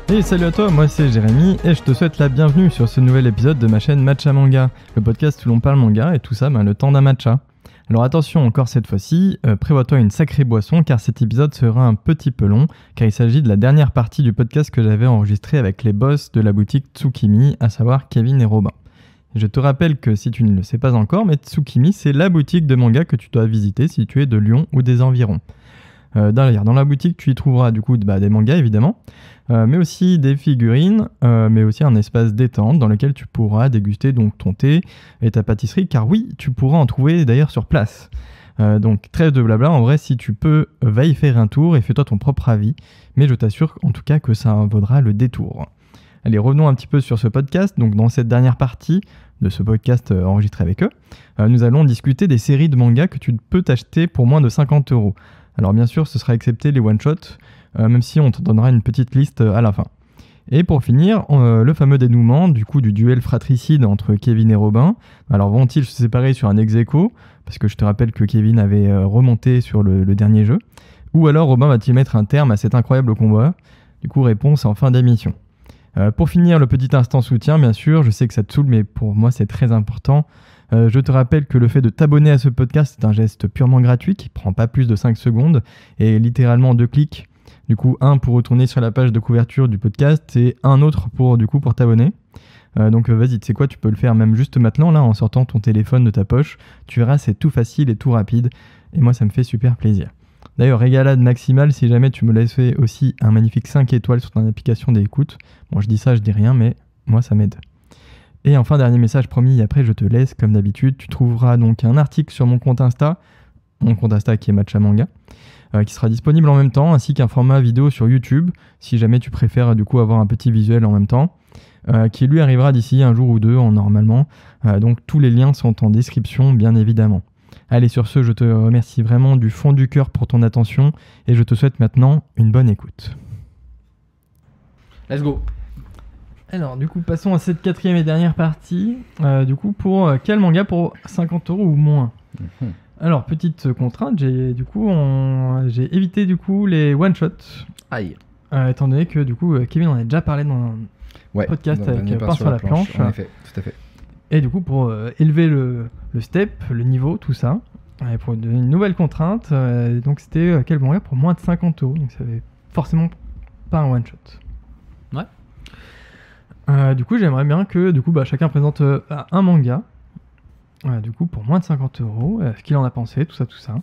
Et salut à toi, moi c'est Jérémy et je te souhaite la bienvenue sur ce nouvel épisode de ma chaîne Matcha Manga, le podcast où l'on parle manga et tout ça le temps d'un matcha. Alors attention encore cette fois-ci, prévois-toi une sacrée boisson car cet épisode sera un petit peu long car il s'agit de la dernière partie du podcast que j'avais enregistré avec les boss de la boutique Tsukimi, à savoir Kevin et Robin. Je te rappelle que si tu ne le sais pas encore, mais Tsukimi c'est la boutique de manga que tu dois visiter si tu es de Lyon ou des environs. D'ailleurs, dans la boutique, tu y trouveras du coup des mangas évidemment, mais aussi des figurines, mais aussi un espace détente dans lequel tu pourras déguster donc ton thé et ta pâtisserie, car oui, tu pourras en trouver d'ailleurs sur place. Donc trêve de blabla, en vrai, si tu peux, va y faire un tour et fais-toi ton propre avis, mais je t'assure en tout cas que ça en vaudra le détour. Allez, revenons un petit peu sur ce podcast. Donc dans cette dernière partie de ce podcast enregistré avec eux, nous allons discuter des séries de mangas que tu peux t'acheter pour moins de 50 €. Alors bien sûr, ce sera excepté les one-shots, même si on te donnera une petite liste à la fin. Et pour finir, le fameux dénouement du duel fratricide entre Kevin et Robin. Alors vont-ils se séparer sur un ex-aequo, parce que je te rappelle que Kevin avait remonté sur le dernier jeu, ou alors Robin va-t-il mettre un terme à cet incroyable combat? Du coup, réponse en fin d'émission. Pour finir, le petit instant soutien, bien sûr, je sais que ça te saoule, mais pour moi c'est très important. Je te rappelle que le fait de t'abonner à ce podcast est un geste purement gratuit qui prend pas plus de 5 secondes et littéralement 2 clics. Du coup, un pour retourner sur la page de couverture du podcast et un autre pour t'abonner. Donc vas-y, tu sais quoi, tu peux le faire même juste maintenant là en sortant ton téléphone de ta poche. Tu verras, c'est tout facile et tout rapide et moi ça me fait super plaisir. D'ailleurs, régalade maximale si jamais tu me laisses aussi un magnifique 5 étoiles sur ton application d'écoute. Bon, je dis ça, je dis rien, mais moi ça m'aide. Et enfin, dernier message promis, et après je te laisse, comme d'habitude, tu trouveras donc un article sur mon compte Insta qui est Matcha Manga, qui sera disponible en même temps, ainsi qu'un format vidéo sur YouTube, si jamais tu préfères du coup avoir un petit visuel en même temps, qui lui arrivera d'ici un jour ou deux normalement, donc tous les liens sont en description bien évidemment. Allez, sur ce, je te remercie vraiment du fond du cœur pour ton attention, et je te souhaite maintenant une bonne écoute. Let's go. Alors, du coup, passons à cette quatrième et dernière partie. Pour quel manga pour 50 € ou moins? Alors, petite contrainte, j'ai évité les one-shots. Aïe. Étant donné que Kevin en a déjà parlé dans un podcast avec Pain sur la planche. En effet, tout à fait. Et du coup, pour élever le step, le niveau, tout ça, pour donner une nouvelle contrainte, donc c'était quel manga pour moins de 50 €. Donc, ça avait forcément pas un one-shot. Ouais. J'aimerais bien que chacun présente un manga pour moins de 50 €, ce qu'il en a pensé, tout ça.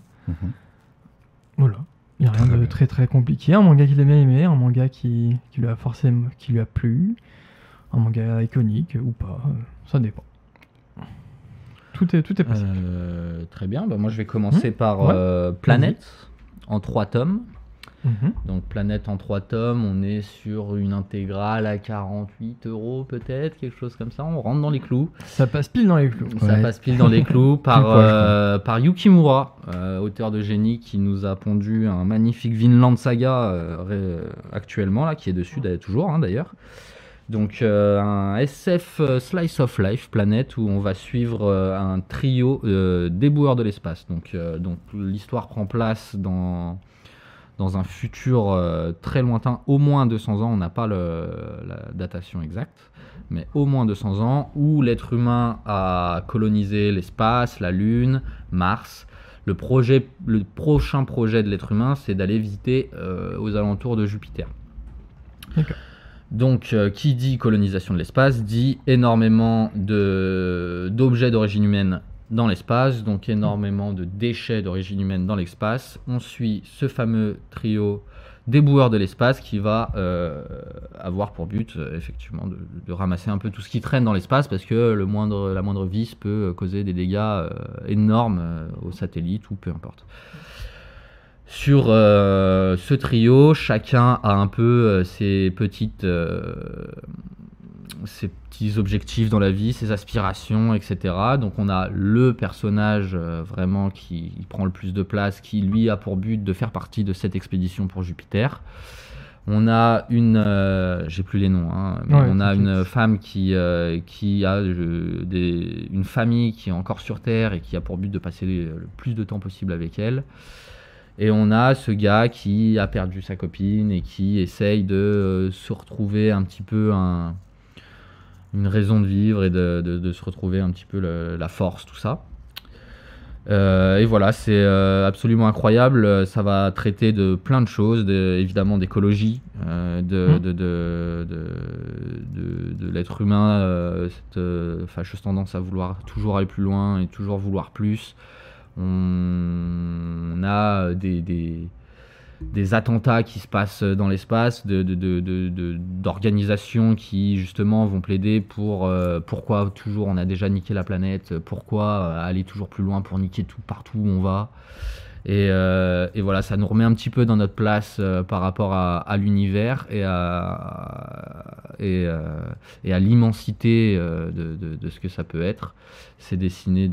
Voilà, il n'y a rien de très très compliqué. Un manga qu'il a bien aimé, un manga qui lui a plu, un manga iconique ou pas, ça dépend. Tout est possible. Très bien, moi je vais commencer par Planète en 3 tomes. Donc Planète en 3 tomes, on est sur une intégrale à 48 € peut-être, quelque chose comme ça, on rentre dans les clous. Ça passe pile dans les clous. Ça passe pile dans les clous par Yukimura, auteur de génie qui nous a pondu un magnifique Vinland Saga actuellement, là, qui est dessus toujours d'ailleurs. Donc un SF Slice of Life, Planète, où on va suivre un trio d'éboueurs de l'espace. Donc l'histoire prend place dans un futur très lointain, au moins 200 ans, on n'a pas la datation exacte, mais au moins 200 ans, où l'être humain a colonisé l'espace, la Lune, Mars. Le prochain projet de l'être humain, c'est d'aller visiter aux alentours de Jupiter. D'accord. Donc, qui dit colonisation de l'espace, dit énormément d'objets d'origine humaine dans l'espace, donc énormément de déchets d'origine humaine dans l'espace. On suit ce fameux trio d'éboueurs de l'espace qui va avoir pour but effectivement de ramasser un peu tout ce qui traîne dans l'espace, parce que la moindre vis peut causer des dégâts énormes aux satellites ou peu importe. Sur ce trio, chacun a un peu ses petits objectifs dans la vie, ses aspirations, etc. Donc on a le personnage vraiment qui prend le plus de place, qui lui a pour but de faire partie de cette expédition pour Jupiter. On a j'ai plus les noms, hein, mais on a une femme qui a une famille qui est encore sur Terre et qui a pour but de passer le plus de temps possible avec elle. Et on a ce gars qui a perdu sa copine et qui essaye de se retrouver un petit peu une raison de vivre et de se retrouver un petit peu la force, tout ça. Et voilà, c'est absolument incroyable. Ça va traiter de plein de choses, évidemment d'écologie, de l'être humain, cette fâcheuse tendance à vouloir toujours aller plus loin et toujours vouloir plus. On a des attentats qui se passent dans l'espace, d'organisations qui justement vont plaider pour pourquoi toujours on a déjà niqué la planète, pourquoi aller toujours plus loin pour niquer tout partout où on va. Et voilà, ça nous remet un petit peu dans notre place par rapport à l'univers et à l'immensité de ce que ça peut être. C'est dessiné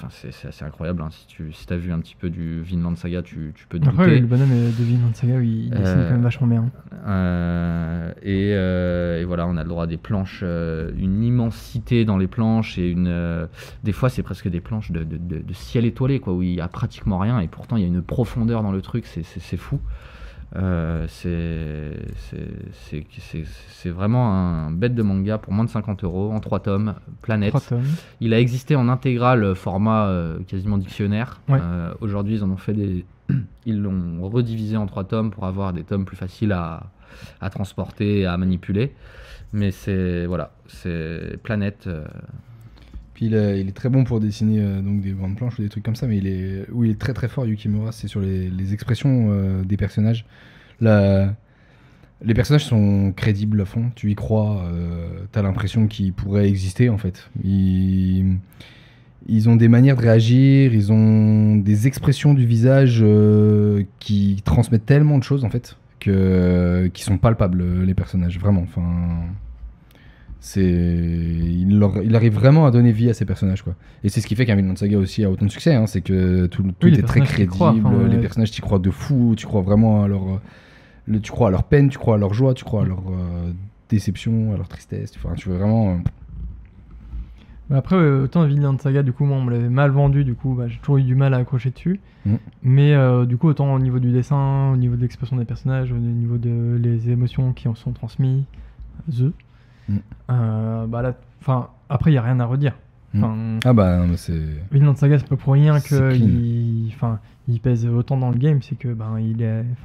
c'est assez incroyable, hein. Si tu as vu un petit peu du Vinland Saga, tu peux te douter. Après, le bonhomme de Vinland Saga, il dessine quand même vachement bien. Et voilà, on a le droit à des planches, une immensité dans les planches, et des fois c'est presque des planches de ciel étoilé, quoi, où il y a pratiquement rien et pourtant il y a une profondeur dans le truc, c'est fou. C'est vraiment un bête de manga pour moins de 50 € en 3 tomes, Planète. 3 tomes. Il a existé en intégral, format quasiment dictionnaire. Ouais. Aujourd'hui, ils en ont fait ils l'ont redivisé en 3 tomes pour avoir des tomes plus faciles à transporter et à manipuler. Mais c'est Planète. Puis il est très bon pour dessiner donc des bandes planches ou des trucs comme ça, mais il est très très fort, Yukimura, c'est sur les expressions des personnages. Les personnages sont crédibles à fond, tu y crois, t'as l'impression qu'ils pourraient exister en fait. Ils ont des manières de réagir, ils ont des expressions du visage qui transmettent tellement de choses en fait, qui sont palpables, les personnages, vraiment. Enfin, il arrive vraiment à donner vie à ces personnages, quoi. Et c'est ce qui fait qu'un Vinland Saga aussi a autant de succès, hein, c'est que tout est très crédible, les personnages t'y croient de fou, tu crois vraiment à tu crois à leur peine, tu crois à leur joie, tu crois à leur déception, à leur tristesse, enfin, tu veux vraiment... Après, autant Vinland Saga, du coup, moi on me l'avait mal vendu, du coup j'ai toujours eu du mal à accrocher dessus. Mais du coup, autant au niveau du dessin, au niveau de l'expression des personnages, au niveau de les émotions qui en sont transmises, là, après il n'y a rien à redire. Ah bah non, mais c'est... Vinland Saga, c'est pas pour rien qu'il pèse autant dans le game, c'est que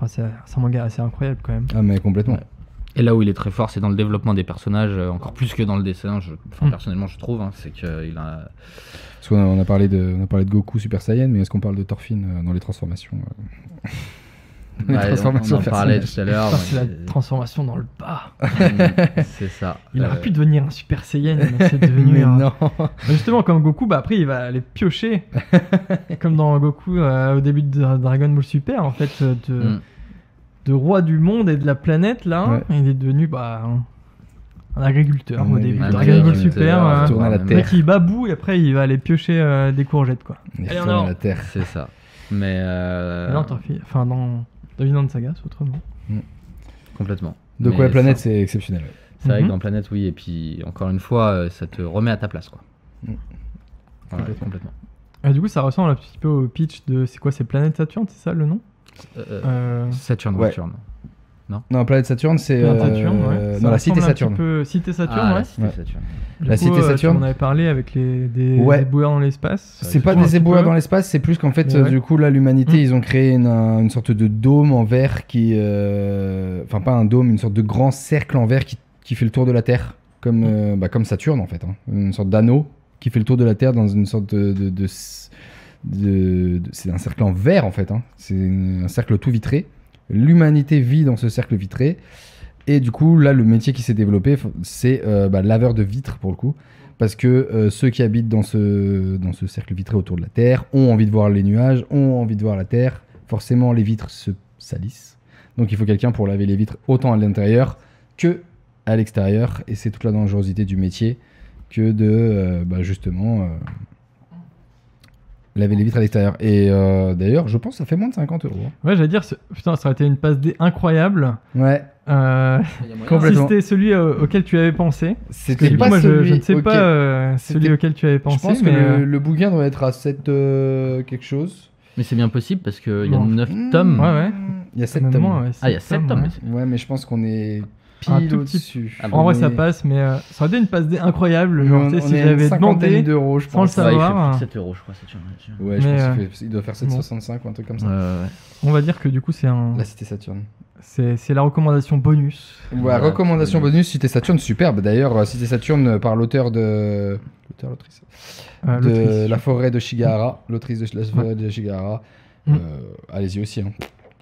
c'est un manga assez incroyable quand même. Ah mais complètement. Ouais. Et là où il est très fort, c'est dans le développement des personnages, encore plus que dans le dessin. Personnellement, je trouve, c'est qu'il a... Parce qu'on a parlé de Goku Super Saiyan, mais est-ce qu'on parle de Thorfinn dans les transformations on en parlait tout à l'heure. C'est la transformation dans le bas. C'est ça. Il aurait pu devenir un Super Saiyan, mais c'est devenu non. Justement, comme Goku, après il va aller piocher. Comme dans Goku au début de Dragon Ball Super, en fait, de roi du monde et de la planète, là, il est devenu un agriculteur au début. Dragon Ball Super, le mec il baboue et après il va aller piocher des courgettes, quoi. Allez, on a la terre. C'est ça. Mais non, dans Vinland Saga, c'est autrement. Complètement. Donc la planète, c'est exceptionnel. C'est vrai que dans Planète, oui, et puis encore une fois, ça te remet à ta place, quoi. Complètement. Et du coup, ça ressemble un petit peu au pitch de... C'est quoi, c'est Planète Saturne, c'est ça le nom Saturne, ouais. Saturne. Non, Planète Saturne, c'est dans la Cité Saturne. Cité Saturne, la Cité Saturne. La Cité Saturne. On avait parlé avec des éboueurs dans l'espace. C'est pas des éboueurs dans l'espace, c'est plus qu'en fait, du coup, là, l'humanité, ils ont créé une sorte de dôme en verre qui... Enfin, pas un dôme, une sorte de grand cercle en verre qui fait le tour de la Terre, comme Saturne, en fait. Hein. Une sorte d'anneau qui fait le tour de la Terre dans une sorte c'est un cercle en verre, en fait. Hein. C'est un cercle tout vitré. L'humanité vit dans ce cercle vitré. Et du coup, là, le métier qui s'est développé, c'est laveur de vitres, pour le coup. Parce que ceux qui habitent dans ce cercle vitré autour de la Terre ont envie de voir les nuages, ont envie de voir la Terre. Forcément, les vitres se salissent. Donc, il faut quelqu'un pour laver les vitres autant à l'intérieur que à l'extérieur. Et c'est toute la dangerosité du métier que de, justement... Laver les vitres à l'extérieur. Et d'ailleurs, je pense que ça fait moins de 50 €. Ouais, j'allais dire, putain, ça aurait été une passe D incroyable. Ouais, Il y a moyen. Si complètement. c'était celui auquel tu avais pensé. C'était Du coup, pas moi, je celui ne sais auquel- pas celui c'était- auquel tu avais Je pensé, pense que mais le bouquin doit être à 7 quelque chose. Mais c'est bien possible parce qu'il y a Bon. 9 tomes. Ouais, ouais. Il y a 7 même tomes. moi, ouais, Ah, il y a 7 tomes. ouais. mais c'est- Ouais, mais je pense qu'on est Un pile tout petit- au-dessus. Ah, En vrai, ça Mais- passe, mais ça aurait été une passe D incroyable. Genre, on, tu sais, on si est à j'avais une cinquantaine demandé. d'euros, je sans le pense. Ouais, il savoir. fait plus de 7 €, je crois. Saturne, là-dessus. Ouais, je Mais, pense qu'il doit faire 7,65 ou un truc comme ça. Ouais. On va dire que du coup, c'est La Cité Saturne. c'est la recommandation bonus. Ouais, Voilà, recommandation c'est- Bonus, Cité Saturne, superbe. D'ailleurs, Cité Saturne par l'autrice de L'autrice. La forêt de Shigahara, l'autrice de La forêt de Shigahara. Mm. Allez-y aussi, hein.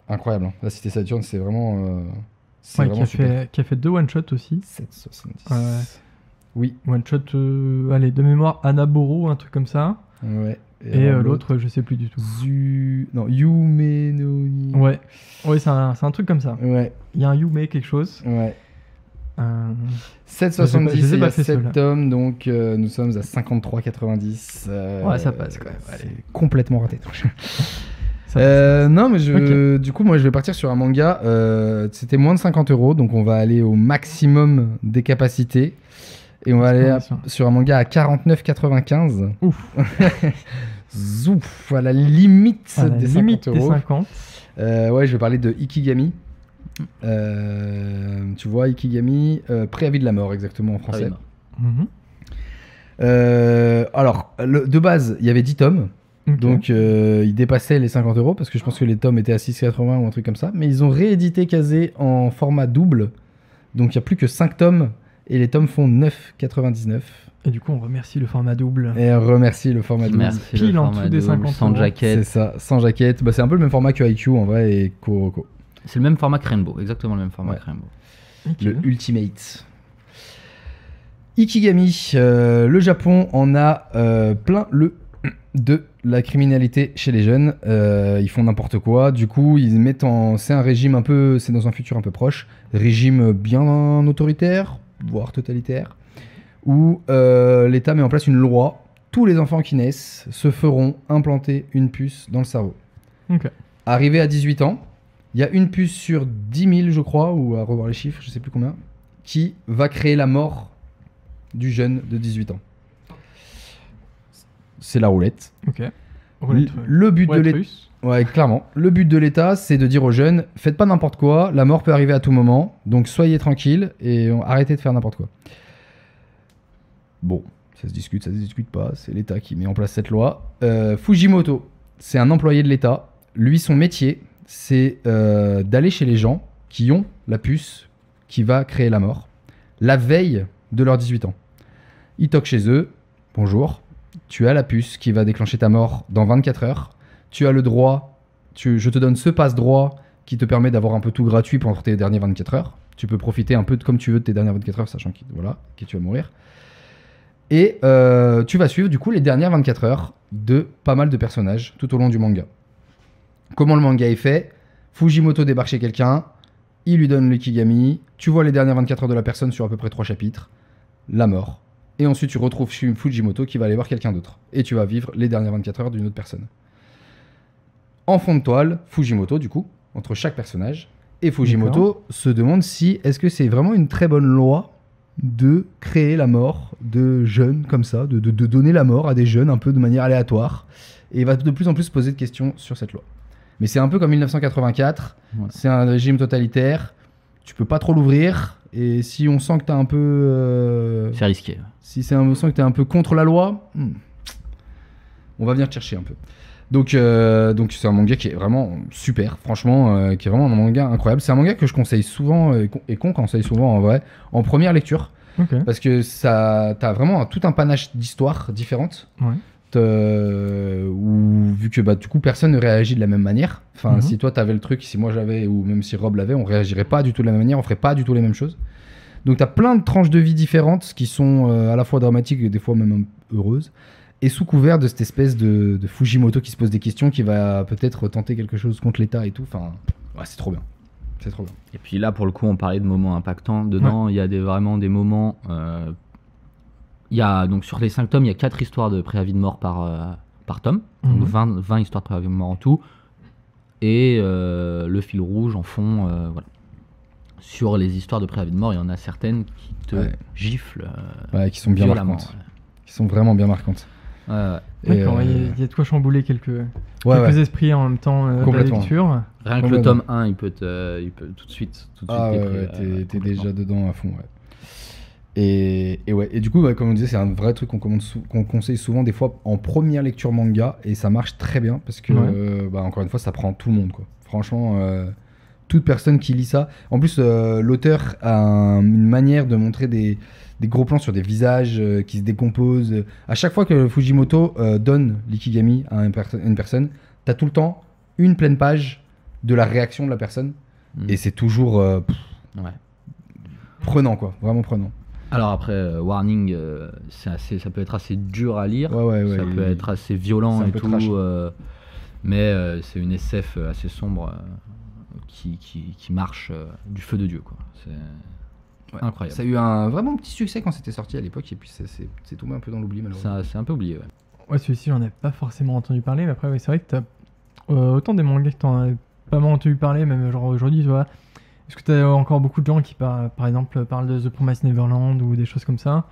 Incroyable. Hein. La Cité Saturne, c'est vraiment, Ouais, qui a fait 2 one-shots aussi. 7,70. Ouais. Oui. One-shot, allez, de mémoire, Anaboro, un truc comme ça. Ouais. Et alors, l'autre, je sais plus du tout. Non, Yumenoni. Ouais, c'est un truc comme ça. Ouais. Il y a un Yume quelque chose. Ouais. Euh, 7,70, je les ai et il y pas a fait 7 ceux-là. tomes, donc nous sommes à 53,90. Ouais, ça passe quand même, C'est allez. complètement raté. ça- Non, mais du coup, moi, je vais partir sur un manga. C'était moins de 50 €, donc on va aller au maximum des capacités. Et on va aller sur un manga à 49,95. Ouf. Zouf, à la limite À la des 50 limite des €. 50. Ouais, je vais parler de Ikigami. Tu vois, Ikigami, préavis de la mort, exactement en français. Mhm. Alors, de base, il y avait 10 tomes. Ok. Donc, il dépassait les 50 € parce que je pense que les tomes étaient à 6,80 ou un truc comme ça. Mais ils ont réédité Kazé en format double. Donc, il n'y a plus que 5 tomes et les tomes font 9,99. Et du coup, on remercie le format double. Et on remercie le format double. Merci. Pile le en format dessous des double, 50 sans €. C'est jaquette. ça, sans jaquette. Bah, c'est un peu le même format que IQ en vrai et Kuroko. C'est le même format que Rainbow, exactement le même format Ouais. que Rainbow. Ok. Le Ultimate. Ikigami, le Japon en a plein le de la criminalité chez les jeunes. Ils font n'importe quoi. Du coup, ils mettent en. C'est un régime un peu. C'est dans un futur un peu proche. Régime bien autoritaire, voire totalitaire, où l'État met en place une loi. Tous les enfants qui naissent se feront implanter une puce dans le cerveau. Ok. Arrivé à 18 ans, il y a une puce sur 10 000, je crois, ou à revoir les chiffres, je sais plus combien, qui va créer la mort du jeune de 18 ans. C'est la roulette. Ok. Roulette, Le but de roulette l'État, russe. ouais, clairement, le but de l'État, c'est de dire aux jeunes, faites pas n'importe quoi, la mort peut arriver à tout moment, donc soyez tranquilles et arrêtez de faire n'importe quoi. Bon, ça se discute pas, c'est l'État qui met en place cette loi. Fujimoto, c'est un employé de l'État. Lui, son métier, c'est d'aller chez les gens qui ont la puce qui va créer la mort, la veille de leurs 18 ans. Il toque chez eux, bonjour, tu as la puce qui va déclencher ta mort dans 24 heures, tu as le droit, je te donne ce passe-droit qui te permet d'avoir un peu tout gratuit pendant tes dernières 24 heures. Tu peux profiter un peu comme tu veux de tes dernières 24 heures, sachant que tu vas mourir. Et tu vas suivre du coup les dernières 24 heures de pas mal de personnages tout au long du manga. Comment le manga est fait? Fujimoto débarque chez quelqu'un, il lui donne l'ikigami, tu vois les dernières 24 heures de la personne sur à peu près 3 chapitres, la mort. Et ensuite tu retrouves Fujimoto qui va aller voir quelqu'un d'autre. Et tu vas vivre les dernières 24 heures d'une autre personne. En fond de toile, Fujimoto du coup, entre chaque personnage. Et Fujimoto se demande si est-ce que c'est vraiment une très bonne loi de créer la mort de jeunes comme ça, de donner la mort à des jeunes un peu de manière aléatoire. Et il va de plus en plus se poser de questions sur cette loi. Mais c'est un peu comme 1984, Ouais. c'est un régime totalitaire, tu peux pas trop l'ouvrir, et si on sent que t'es un peu... C'est risqué. si on sent que t'es un peu contre la loi, on va venir te chercher un peu. Donc c'est un manga qui est vraiment super, franchement, qui est vraiment un manga incroyable. C'est un manga que je conseille souvent, et qu'on conseille souvent en vrai, en première lecture, Ok. parce que t'as vraiment tout un panache d'histoires différentes. Ouais. Où, vu que du coup personne ne réagit de la même manière, enfin Mhm. si toi t'avais le truc, si moi j'avais, ou même si Rob l'avait, on réagirait pas du tout de la même manière, on ferait pas du tout les mêmes choses. Donc t'as plein de tranches de vie différentes qui sont à la fois dramatiques et des fois même heureuses, et sous couvert de cette espèce de Fujimoto qui se pose des questions, qui va peut-être tenter quelque chose contre l'État et tout, enfin ouais, c'est trop bien, c'est trop bien. Et puis là, pour le coup, on parlait de moments impactants. Dedans, il y a vraiment des moments. Il y a, donc, sur les 5 tomes, il y a 4 histoires de préavis de mort par par tome, donc 20 histoires de pré-avis de mort en tout, et le fil rouge en fond, voilà. Sur les histoires de pré-avis de mort, il y en a certaines qui te giflent. Qui sont bien marquantes. Qui sont vraiment bien marquantes. D'accord, il y a de quoi chambouler quelques esprits en même temps de la lecture. Rien que le tome 1, il peut tout de suite. T'es déjà dedans à fond. Et du coup, comme on disait, c'est un vrai truc qu'on conseille souvent des fois en première lecture manga, et ça marche très bien parce que, encore une fois, ça prend tout le monde, quoi. Franchement, toute personne qui lit ça. En plus, l'auteur a une manière de montrer des gros plans sur des visages qui se décomposent. À chaque fois que Fujimoto donne l'ikigami à une personne, t'as tout le temps une pleine page de la réaction de la personne, et c'est toujours prenant, quoi, vraiment prenant. Alors après, Warning, ça peut être assez dur à lire, ça peut être assez violent et tout, mais c'est une SF assez sombre qui marche du feu de Dieu, quoi. C'est incroyable. Ça a eu un vraiment petit succès quand c'était sorti à l'époque, et puis c'est tombé un peu dans l'oubli, malheureusement. Ça, c'est un peu oublié, Ouais, celui-ci, j'en ai pas forcément entendu parler, mais après, c'est vrai que t'as autant des mangas que t'en as pas mal entendu parler, même genre aujourd'hui, tu vois. Est-ce que t'as encore beaucoup de gens qui, par exemple, parlent de The Promised Neverland ou des choses comme ça,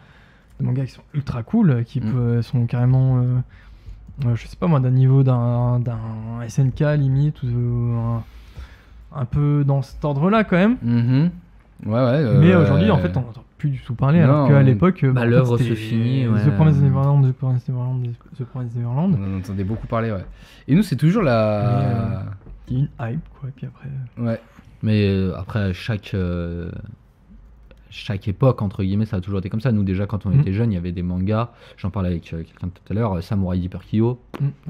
des mangas qui sont ultra cool, qui sont carrément, je sais pas moi, d'un niveau d'un SNK limite, ou un peu dans cet ordre-là quand même. Mais aujourd'hui, en fait, on n'entend plus du tout parler, alors qu'à l'époque, l'œuvre se finit. The Promised Neverland, The Promised Neverland, The Promised Neverland. On en entendait beaucoup parler, Et nous, c'est toujours la... Il y a une hype, quoi, et puis après... Mais après, chaque époque, entre guillemets, ça a toujours été comme ça. Nous, déjà, quand on était jeunes, il y avait des mangas. J'en parlais avec quelqu'un tout à l'heure, Samurai Deeper Kyo.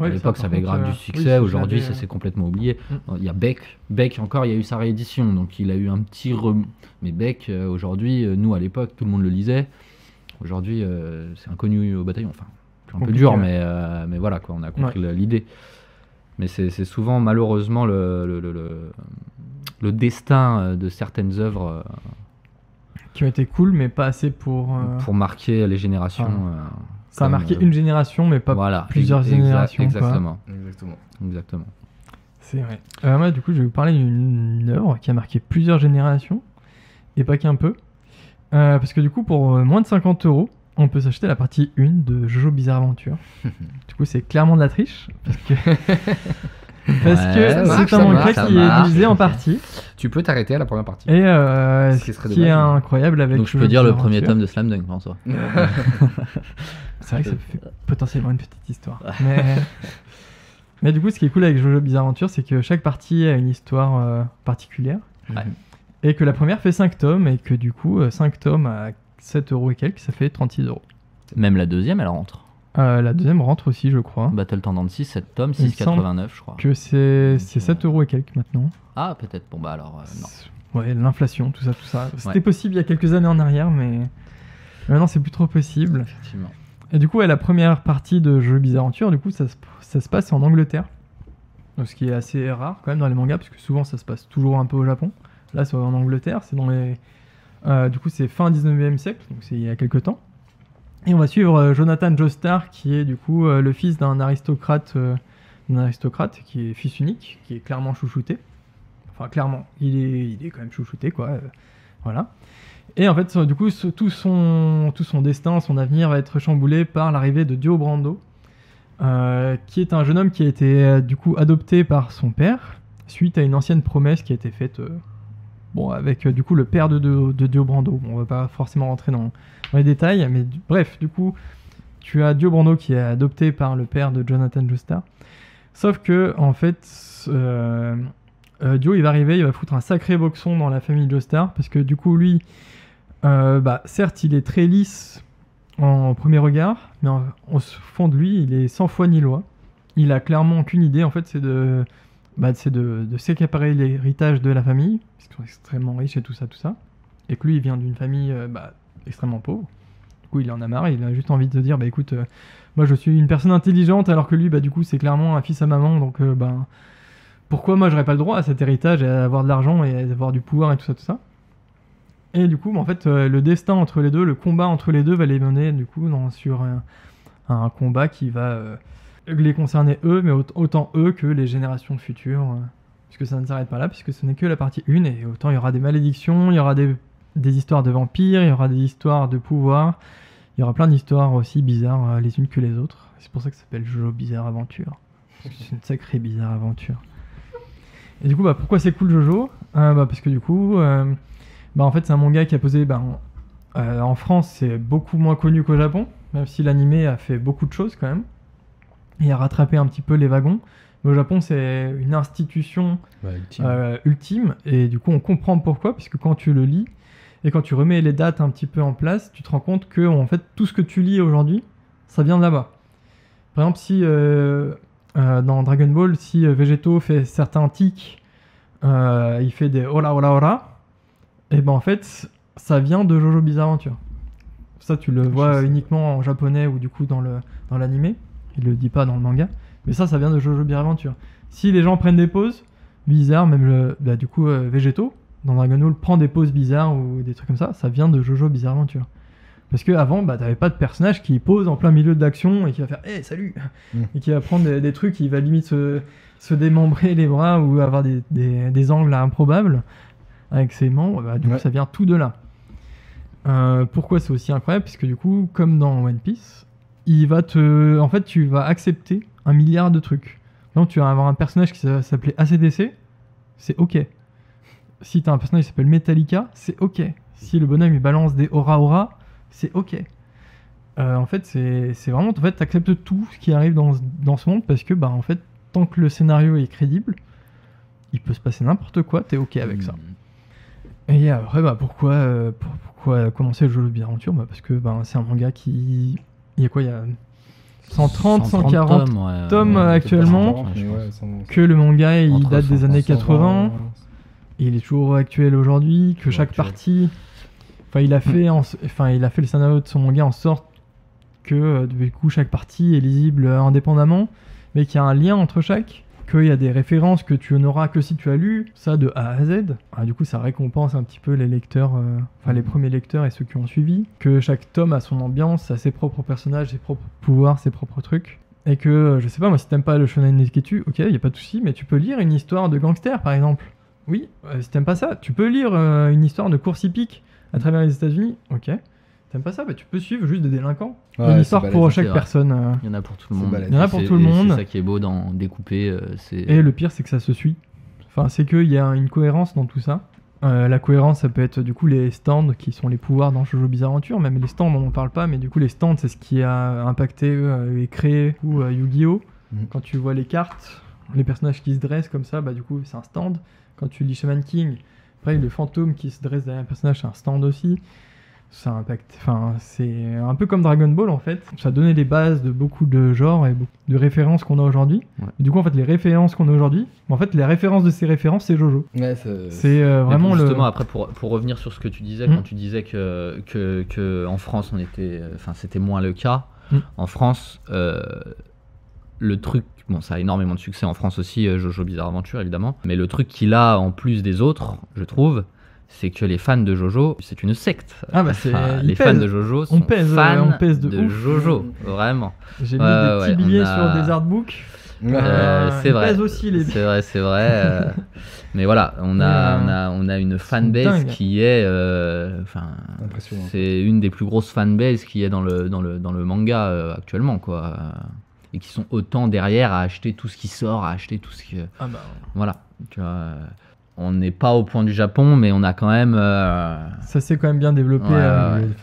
À l'époque, ça avait grave du succès. Aujourd'hui, ça s'est complètement oublié. Il y a Beck, encore, il y a eu sa réédition. Donc, il a eu un petit... Mais Beck, aujourd'hui, nous, à l'époque, tout le monde le lisait. Aujourd'hui, c'est inconnu au bataillon. Enfin, un peu dur, mais voilà, quoi, on a compris l'idée. Mais c'est souvent, malheureusement, le destin de certaines œuvres qui ont été cool, mais pas assez pour marquer les générations. Ça a marqué une génération, mais pas plusieurs générations. Exactement. C'est vrai. Moi, du coup, je vais vous parler d'une œuvre qui a marqué plusieurs générations, et pas qu'un peu. Parce que du coup, pour moins de 50 €, on peut s'acheter la partie 1 de Jojo Bizarre Aventure. Du coup, c'est clairement de la triche, parce que c'est un manga qui est divisé en parties. Tu peux t'arrêter à la première partie. Et ce qui est incroyable avec... Donc je peux dire le premier tome de Slam Dunk en soi. C'est vrai que ça fait potentiellement une petite histoire. Mais du coup, ce qui est cool avec Jojo Bizarre Aventure, c'est que chaque partie a une histoire particulière. Et que la première fait 5 tomes, et que du coup, 5 tomes à 7 € et quelques, ça fait 36 €. Même la deuxième, elle rentre. La deuxième rentre aussi, je crois. Battle Tendency, 7 tomes, 6,89 je crois. Que c'est 7 € et quelques maintenant. Ah, peut-être. Bon, bah alors, non. Ouais, l'inflation, tout ça. C'était possible il y a quelques années en arrière, mais maintenant, c'est plus trop possible. Effectivement. Et du coup, la première partie de Jeux Bizarre Aventure, du coup, ça se passe en Angleterre. Donc, ce qui est assez rare quand même dans les mangas, parce que souvent, ça se passe toujours un peu au Japon. Là, c'est en Angleterre, c'est dans les... du coup, c'est fin 19e siècle, donc c'est il y a quelques temps. Et on va suivre Jonathan Joestar, qui est du coup le fils d'un aristocrate qui est fils unique, qui est clairement chouchouté. Enfin, clairement, il est quand même chouchouté, quoi. Voilà. Et en fait, du coup, tout son destin, son avenir va être chamboulé par l'arrivée de Dio Brando, qui est un jeune homme qui a été du coup adopté par son père, suite à une ancienne promesse qui a été faite... avec du coup le père de Dio Brando. Bon, on va pas forcément rentrer dans les détails, mais bref, du coup, tu as Dio Brando qui est adopté par le père de Jonathan Joestar. Sauf que, en fait, Dio, il va arriver, il va foutre un sacré boxon dans la famille Joestar, parce que du coup, lui, certes, il est très lisse en premier regard, mais au fond de lui, il est sans foi ni loi. Il a clairement aucune idée, en fait, c'est de s'accaparer l'héritage de la famille, parce qu'ils sont extrêmement riches et tout ça, et que lui, il vient d'une famille extrêmement pauvre. Du coup, il en a marre, il a juste envie de se dire, écoute, moi je suis une personne intelligente, alors que lui, du coup, c'est clairement un fils à maman, donc pourquoi moi j'aurais pas le droit à cet héritage, et à avoir de l'argent, et à avoir du pouvoir, et tout ça. Et du coup, en fait, le destin entre les deux, le combat entre les deux va les mener, du coup, sur un combat qui va... les concerner eux, mais autant eux que les générations futures. Puisque ça ne s'arrête pas là, puisque ce n'est que la partie 1, et autant il y aura des malédictions, il y aura des histoires de vampires, il y aura des histoires de pouvoir, il y aura plein d'histoires aussi bizarres les unes que les autres. C'est pour ça que ça s'appelle Jojo Bizarre Aventure. C'est une sacrée bizarre aventure. Et du coup, pourquoi c'est cool Jojo ? Parce que du coup, en fait c'est un manga qui a posé... en France, c'est beaucoup moins connu qu'au Japon, même si l'animé a fait beaucoup de choses quand même, et a rattrapé un petit peu les wagons. Mais au Japon, c'est une institution ultime, et du coup, on comprend pourquoi, puisque quand tu le lis, et quand tu remets les dates un petit peu en place, tu te rends compte que en fait, tout ce que tu lis aujourd'hui, ça vient de là-bas. Par exemple, si dans Dragon Ball, si Végéto fait certains tics, il fait des ola ola ola, et en fait, ça vient de Jojo Bizarre Adventure. Ça, tu le vois uniquement en japonais ou du coup dans l'animé. Il le dit pas dans le manga. Mais ça vient de Jojo Bizarre Adventure. Si les gens prennent des pauses bizarres, même du coup Végéto, dans Dragon Ball, prend des pauses bizarres ou des trucs comme ça vient de Jojo Bizarre Adventure. Parce qu'avant, t'avais pas de personnage qui pose en plein milieu de l'action et qui va faire « Hey, salut !» et qui va prendre des trucs, qui va limite se démembrer les bras ou avoir des angles improbables avec ses membres. Du coup, ça vient tout de là. Pourquoi c'est aussi incroyable ? Parce que du coup, comme dans One Piece, en fait, tu vas accepter 1 milliard de trucs. Donc tu vas avoir un personnage qui s'appelait ACDC, c'est ok. Si tu as un personnage qui s'appelle Metallica, c'est ok. Si le bonhomme il balance des aura, c'est ok. En fait, c'est vraiment, en fait, tu acceptes tout ce qui arrive dans ce monde parce que, en fait, tant que le scénario est crédible, il peut se passer n'importe quoi, t'es ok avec ça. Et après, pourquoi commencer le jeu de Bizarre Aventure ? Parce que c'est un manga qui... Il y a quoi ? Il y a 130, 140 tomes actuellement, que le manga il date des années 80, il est toujours actuel aujourd'hui, que chaque partie, il a fait le scénario de son manga en sorte que du coup chaque partie est lisible indépendamment, mais qu'il y a un lien entre chaque, qu'il y a des références que tu n'auras que si tu as lu ça de A à Z. Du coup ça récompense un petit peu les lecteurs, les premiers lecteurs et ceux qui ont suivi, que chaque tome a son ambiance, a ses propres personnages, ses propres pouvoirs, ses propres trucs, et que je sais pas moi, si t'aimes pas le shonen Netketsu, ok, y a pas de souci, mais tu peux lire une histoire de gangster par exemple. Oui, si t'aimes pas ça, tu peux lire une histoire de course hippique à travers les États-Unis, ok. T'aimes pas ça, tu peux suivre juste des délinquants. Une histoire pour chaque personne. Il y en a pour tout le monde. Il y en a pour tout le monde. C'est ça qui est beau dans découper. Et le pire, c'est que ça se suit. C'est qu'il y a une cohérence dans tout ça. La cohérence, ça peut être du coup les stands qui sont les pouvoirs dans Jojo Bizarre Adventure. Même les stands, on n'en parle pas, mais du coup les stands, c'est ce qui a impacté et créé Yu-Gi-Oh! Quand tu vois les cartes, les personnages qui se dressent comme ça, du coup c'est un stand. Quand tu lis Shaman King, après le fantôme qui se dresse derrière un personnage, c'est un stand aussi. Ça impacte, c'est un peu comme Dragon Ball en fait. Ça a donné les bases de beaucoup de genres et beaucoup de références qu'on a aujourd'hui. Du coup en fait les références qu'on a aujourd'hui, en fait les références de ces références c'est Jojo. C'est vraiment justement après pour revenir sur ce que tu disais quand tu disais que en France c'était moins le cas. En France le truc, ça a énormément de succès en France aussi, Jojo Bizarre Adventure évidemment, mais le truc qu'il a en plus des autres, je trouve, c'est que les fans de Jojo, c'est une secte. Les fans de Jojo sont fans de Jojo, vraiment. J'ai mis des petits billets sur des artbooks. C'est vrai. Aussi les c'est vrai. Mais voilà, on a une fanbase qui est, c'est une des plus grosses fanbases qui est dans le manga actuellement, quoi. Et qui sont autant derrière à acheter tout ce qui sort, à acheter tout ce qui... Voilà, tu vois... On n'est pas au point du Japon, mais on a quand même... Ça s'est quand même bien développé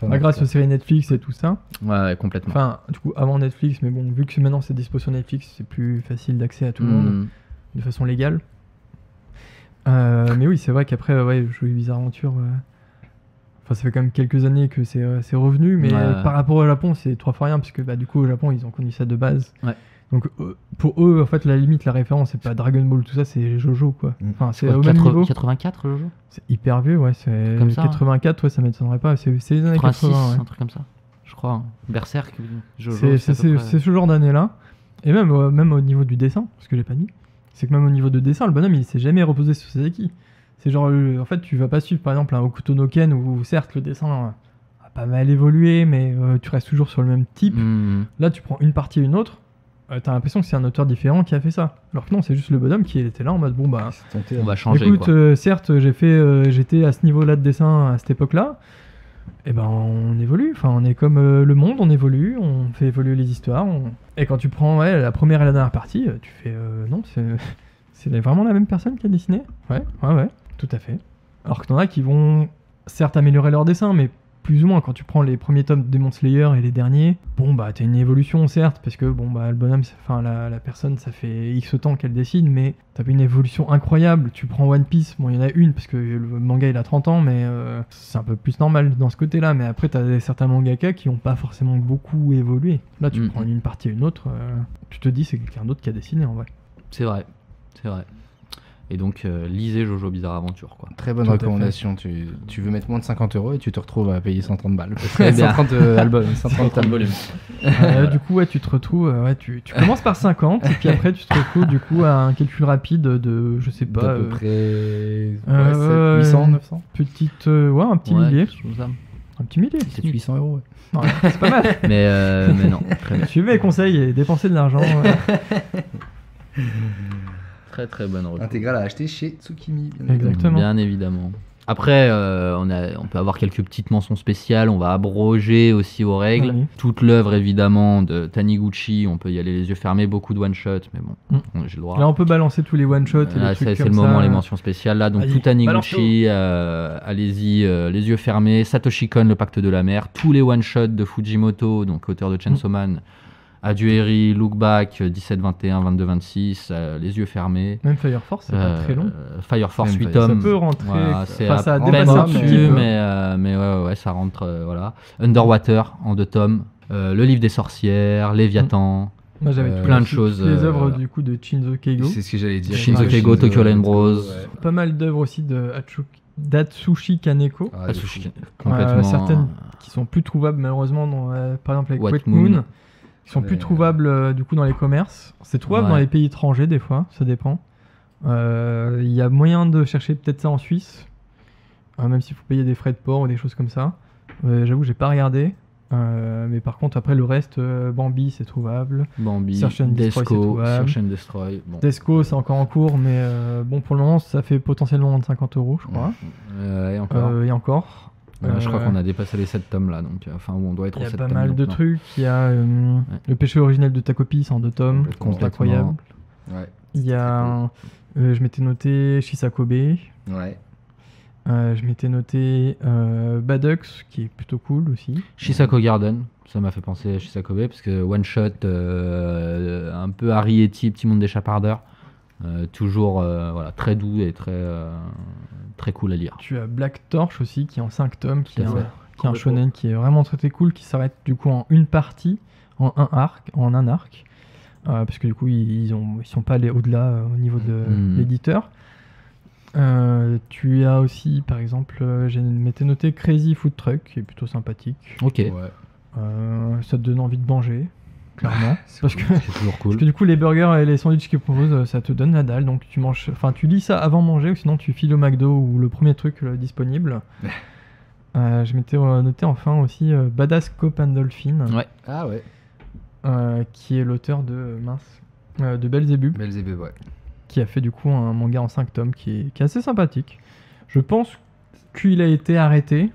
grâce aux séries Netflix et tout ça. Ouais, complètement. Du coup, avant Netflix, mais bon, vu que maintenant c'est dispo sur Netflix, c'est plus facile d'accès à tout le monde de façon légale. Mais oui, c'est vrai qu'après, Jojo Bizarre Adventure... ça fait quand même quelques années que c'est revenu, mais par rapport au Japon, c'est 3 fois rien, parce que du coup, au Japon, ils ont connu ça de base. Donc pour eux, en fait, la limite, la référence, c'est pas Dragon Ball, tout ça, c'est Jojo, quoi. C'est au même niveau. 84, Jojo ? C'est hyper vieux, c'est comme ça, 84, ça m'étonnerait pas. C'est les années 86, 80, un truc comme ça, je crois. Berserk, Jojo. C'est ce genre d'année-là. Et même au niveau du dessin, parce que j'ai pas dit, c'est que même au niveau de dessin, le bonhomme, il s'est jamais reposé sur ses acquis. C'est genre, en fait, tu vas pas suivre, par exemple, un Hokuto no Ken, où certes, le dessin a pas mal évolué, mais tu restes toujours sur le même type. Là, tu prends une partie et une autre. t'as l'impression que c'est un auteur différent qui a fait ça. Alors que non, c'est juste le bonhomme qui était là en mode bon bah. On va changer. Écoute, certes, j'étais à ce niveau-là de dessin à cette époque-là. Et ben on évolue. Enfin, on est comme le monde, on évolue, on fait évoluer les histoires. Et quand tu prends la première et la dernière partie, tu fais non, c'est vraiment la même personne qui a dessiné. Ouais, tout à fait. Alors que t'en as qui vont certes améliorer leur dessin, mais plus ou moins, quand tu prends les premiers tomes de Demon Slayer et les derniers, bon bah t'as une évolution certes, parce que bon bah le bonhomme, enfin la personne, ça fait X temps qu'elle dessine, mais t'as une évolution incroyable. Tu prends One Piece, bon il y en a une, parce que le manga il a 30 ans, mais c'est un peu plus normal dans ce côté-là, mais après t'as certains mangaka qui ont pas forcément beaucoup évolué. Là tu prends une partie et une autre, tu te dis c'est quelqu'un d'autre qui a dessiné en vrai. C'est vrai. Et donc, lisez Jojo Bizarre Adventure, quoi. Très bonne recommandation. Tu veux mettre moins de 50 € et tu te retrouves à payer 130 balles. Très bien. 130 albums, 130 volumes. Du coup, tu te retrouves... tu commences par 50, et puis après, tu te retrouves du coup à un calcul rapide de, je sais pas... D'à peu près 800, 900 petite, un petit millier. Un petit millier. C'est 800 €, ouais. Ouais, c'est pas mal. mais non, très bien. Suivez mes conseils et dépensez de l'argent. Très très bonne recours. Intégrale à acheter chez Tsukimi. Exactement. Bien évidemment. Après, on peut avoir quelques petites mentions spéciales. On va abroger aussi aux règles. Oui. Toute l'œuvre évidemment de Taniguchi, on peut y aller les yeux fermés, beaucoup de one-shot, mais bon, j'ai le droit. Là, on peut balancer tous les one-shots et les trucs c'est comme le moment, ça. les mentions spéciales là. Donc tout Taniguchi, allez-y, les yeux fermés. Satoshi Kon, le pacte de la mer. Tous les one-shots de Fujimoto, donc auteur de Chainsaw Man. Adueri, Look Back, 17-21, 22-26, les yeux fermés. Même Fire Force, c'est pas très long. Fire Force, Même 8 tomes. Ça peut rentrer. Voilà, c'est ça a à dépassé peine un petit au-dessus, peu. mais ouais, ça rentre. Voilà. Underwater, en 2 tomes. Le livre des sorcières, Léviathan. Moi, j'avais plein de toutes choses. les œuvres du coup de Shinzo Keigo. C'est ce que j'allais dire. Shinzo Keigo, Tokyo Line Bros. Pas mal d'œuvres aussi de d'Atsushi Kaneko. Complètement. Certaines qui sont plus trouvables malheureusement, par exemple avec Wet Wet Moon. Moon, qui sont plus trouvables du coup dans les commerces. C'est trouvable dans les pays étrangers des fois, ça dépend. Il y a moyen de chercher peut-être ça en Suisse, même s'il faut payer des frais de port ou des choses comme ça. J'avoue, j'ai pas regardé. Mais par contre, après le reste, Bambi c'est trouvable. Bambi, Search and Destroy, c'est Desco, trouvable. Search and Destroy. Bon. Desco c'est encore en cours, mais bon pour le moment ça fait potentiellement moins de 50 €, je crois. Et encore. Et encore. Je crois qu'on a dépassé les 7 tomes là, donc enfin où on doit être Il y aux a 7 pas tomes. mal de trucs. Il y a le péché originel de Takopi, c'est en 2 tomes, c'est incroyable. Ouais. Il y a, je m'étais noté Shisakobe. Ouais. Je m'étais noté Badux, qui est plutôt cool aussi. Shisako Garden, ça m'a fait penser à Shisakobe, parce que one shot, un peu Arrietty, petit monde des chapardeurs, toujours voilà, très doux et très cool à lire. Tu as Black Torch aussi, qui est en 5 tomes, qui est fait. un shonen qui est vraiment très très cool, qui s'arrête du coup en une partie, en un arc, parce que du coup ils sont pas allés au-delà au niveau de l'éditeur. Tu as aussi, par exemple, j'ai m'étais noté Crazy Food Truck, qui est plutôt sympathique. Ok. Ouais. Ça te donne envie de manger, clairement. Parce que C'est toujours cool. Parce que du coup, les burgers et les sandwichs qu'ils proposent, ça te donne la dalle. Donc tu manges, tu lis ça avant de manger, ou sinon tu files au McDo ou le premier truc disponible. Je m'étais noté enfin aussi Badass Cop and Dolphin, Ouais. Ah ouais. qui est l'auteur de de Belzébuth, Belzébuth, ouais. qui a fait du coup un manga en 5 tomes qui est assez sympathique. Je pense qu'il a été arrêté.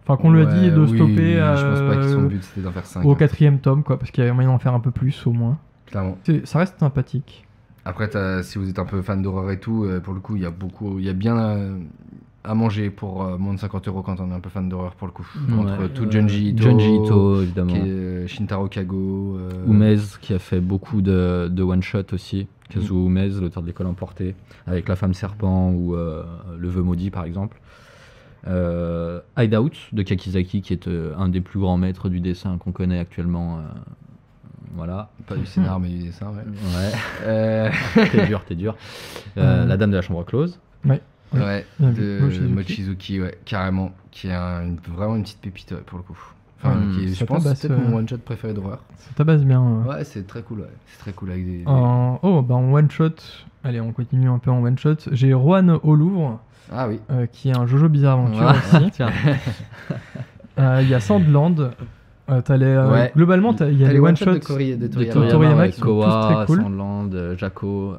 Enfin, qu'on lui a dit de stopper je pense pas que son but c'était d'en faire 5. au 4e tome, quoi, parce qu'il y avait moyen d'en faire un peu plus au moins. Clairement. Ça reste sympathique. Après, si vous êtes un peu fan d'horreur et tout, pour le coup, il y a bien à manger pour moins de 50 € quand on est un peu fan d'horreur pour le coup. Entre tout Junji Ito, évidemment. qui est, Shintaro Kago, Umez qui a fait beaucoup de one-shot aussi. Kazuo Umez, l'auteur de l'école emportée, avec La femme serpent ou Le vœu maudit par exemple. Hideout de Kakizaki qui est un des plus grands maîtres du dessin qu'on connaît actuellement. Voilà. Pas du scénar mais du dessin, ouais. Ouais. T'es dur. La dame de la chambre close. Ouais. Ouais, Bien de vu. Mochizuki, ouais, carrément, qui est vraiment une petite pépite ouais, pour le coup. Enfin, Ouais, qui est, ça je pense, tabasse, c'est peut-être mon one shot préféré d'horreur. Ça tabasse bien. Ouais, c'est très cool, ouais. C'est très cool avec des. En one shot, allez, on continue un peu en one shot. J'ai Rouen au Louvre, Ah oui. qui est un Jojo Bizarre Aventure Ouais. aussi. Tiens. Il y a Sandland, T'as les, globalement, il y a les one-shots de Toriyama qui sont tous très cool. Sandland, Jaco,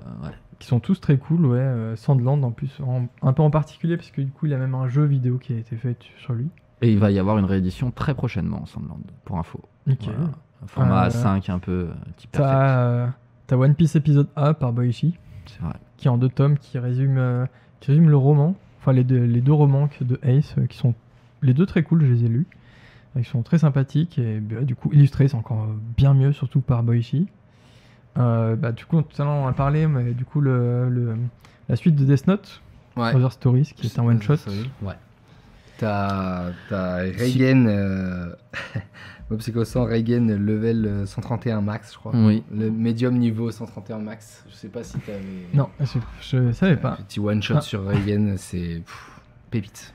qui sont tous très cool, Sandland en plus, un peu en particulier, parce que du coup, il y a même un jeu vidéo qui a été fait sur lui. Et il va y avoir une réédition très prochainement, Sandland, pour info. Nickel. Voilà. Un format A5 un peu type perfect. T'as One Piece épisode A par Boichi, c'est vrai. Qui est en 2 tomes, qui résume le roman, enfin les deux romans de Ace, qui sont les 2 très cool, je les ai lus. Ils sont très sympathiques et du coup illustrés, c'est encore bien mieux, surtout par Boichi. Du coup, tout à l'heure on a parlé, mais du coup la suite de Death Note, Other Stories, qui est un one shot. Ouais. T'as Reigen, Psycho 100, Reigen level 131 max, je crois. Oui. Le médium niveau 131 max. Je sais pas si t'avais. Non, je savais pas. Petit one shot sur Reigen, c'est pépite.